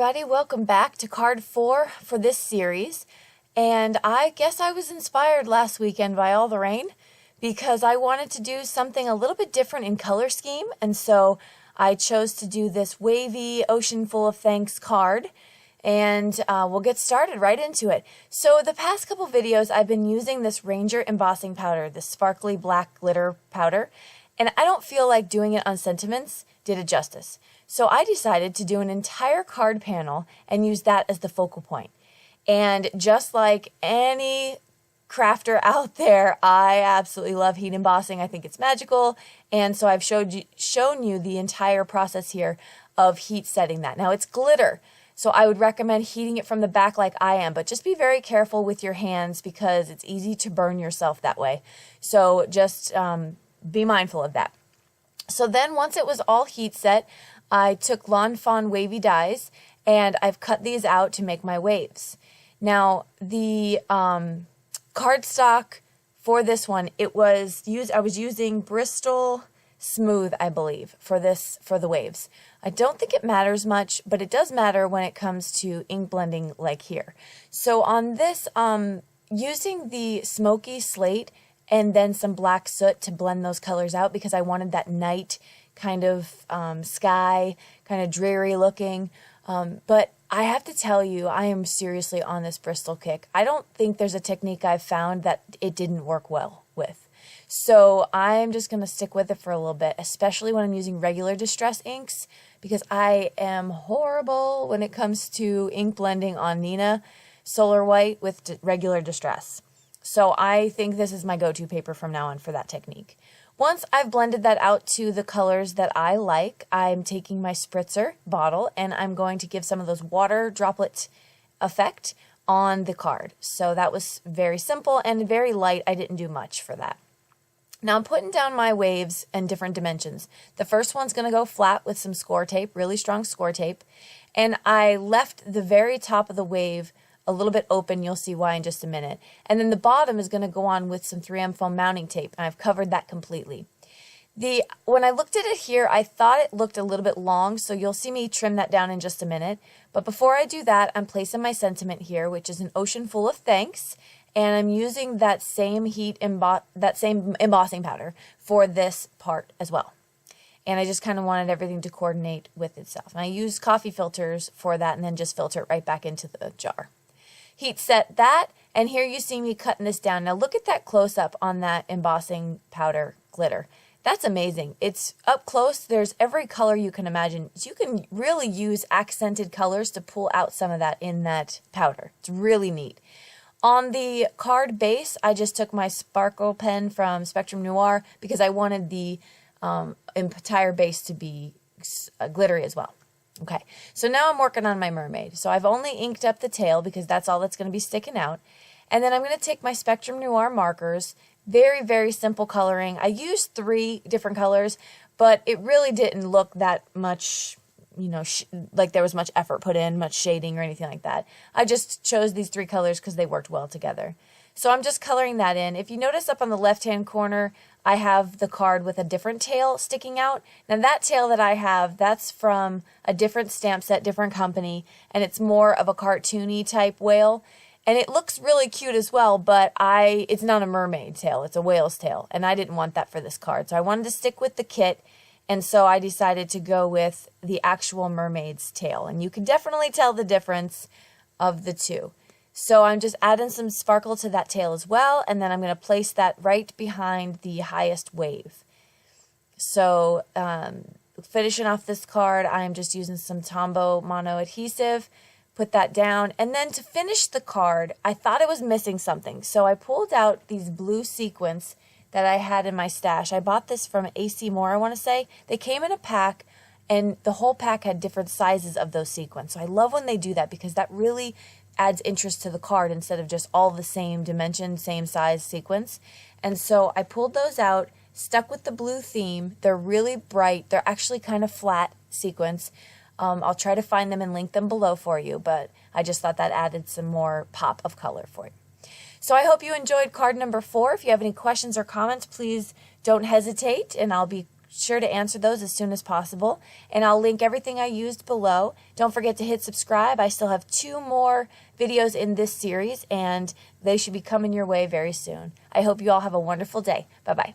everybody, welcome back to card 4 for this series. And I guess I was inspired last weekend by all the rain because I wanted to do something a little bit different in color scheme, and so I chose to do this wavy Ocean Full of Thanks card, and we'll get started right into it. So the past couple videos I've been using this Ranger embossing powder, this sparkly black glitter powder, and I don't feel like doing it on sentiments did it justice. So I decided to do an entire card panel and use that as the focal point. And just like any crafter out there, I absolutely love heat embossing. I think it's magical. And so I've shown you the entire process here of heat setting that. Now it's glitter, so I would recommend heating it from the back like I am, but just be very careful with your hands because it's easy to burn yourself that way. So just be mindful of that. So then once it was all heat set, I took Lawn Fawn wavy dies and I've cut these out to make my waves. Now the cardstock for this one, I was using Bristol Smooth, I believe, for the waves. I don't think it matters much, but it does matter when it comes to ink blending like here. So on this, using the smoky slate and then some black soot to blend those colors out because I wanted that night kind of sky, kind of dreary looking. But I have to tell you, I am seriously on this Bristol kick. I don't think there's a technique I've found that it didn't work well with. So I'm just going to stick with it for a little bit, especially when I'm using regular distress inks, because I am horrible when it comes to ink blending on Nina Solar White with regular distress. So I think this is my go-to paper from now on for that technique. Once I've blended that out to the colors that I like, I'm taking my Spritzer bottle and I'm going to give some of those water droplet effect on the card. So that was very simple and very light. I didn't do much for that. Now I'm putting down my waves in different dimensions. The first one's going to go flat with some score tape, really strong score tape. And I left the very top of the wave a little bit open. You'll see why in just a minute. And then the bottom is going to go on with some 3M foam mounting tape, and I've covered that completely. When I looked at it here, I thought it looked a little bit long, so you'll see me trim that down in just a minute. But before I do that, I'm placing my sentiment here, which is an Ocean Full of Thanks, and I'm using that same embossing powder for this part as well. And I just kind of wanted everything to coordinate with itself. And I use coffee filters for that and then just filter it right back into the jar. Heat set that, and here you see me cutting this down. Now look at that close-up on that embossing powder glitter. That's amazing. It's up close. There's every color you can imagine. You can really use accented colors to pull out some of that in that powder. It's really neat. On the card base, I just took my sparkle pen from Spectrum Noir because I wanted the entire base to be glittery as well. Okay, so now I'm working on my mermaid. So I've only inked up the tail because that's all that's going to be sticking out. And then I'm going to take my Spectrum Noir markers, very, very simple coloring. I used 3 different colors, but it really didn't look that much, like there was much effort put in, much shading or anything like that. I just chose these 3 colors because they worked well together. So I'm just coloring that in. If you notice up on the left-hand corner, I have the card with a different tail sticking out. Now that tail that I have, that's from a different stamp set, different company, and it's more of a cartoony type whale. And it looks really cute as well, but it's not a mermaid tail, it's a whale's tail, and I didn't want that for this card. So I wanted to stick with the kit, and so I decided to go with the actual mermaid's tail. And you can definitely tell the difference of the two. So I'm just adding some sparkle to that tail as well, and then I'm going to place that right behind the highest wave. So finishing off this card, I'm just using some Tombow mono adhesive, put that down, and then to finish the card, I thought it was missing something. So I pulled out these blue sequins that I had in my stash. I bought this from AC Moore, I want to say. They came in a pack, and the whole pack had different sizes of those sequins. So I love when they do that because that really adds interest to the card instead of just all the same dimension, same size sequins. And so I pulled those out, stuck with the blue theme. They're really bright. They're actually kind of flat sequins. I'll try to find them and link them below for you, but I just thought that added some more pop of color for you. So I hope you enjoyed card number 4. If you have any questions or comments, please don't hesitate, and I'll be sure to answer those as soon as possible. And I'll link everything I used below. Don't forget to hit subscribe. I still have 2 more videos in this series, and they should be coming your way very soon. I hope you all have a wonderful day. Bye-bye.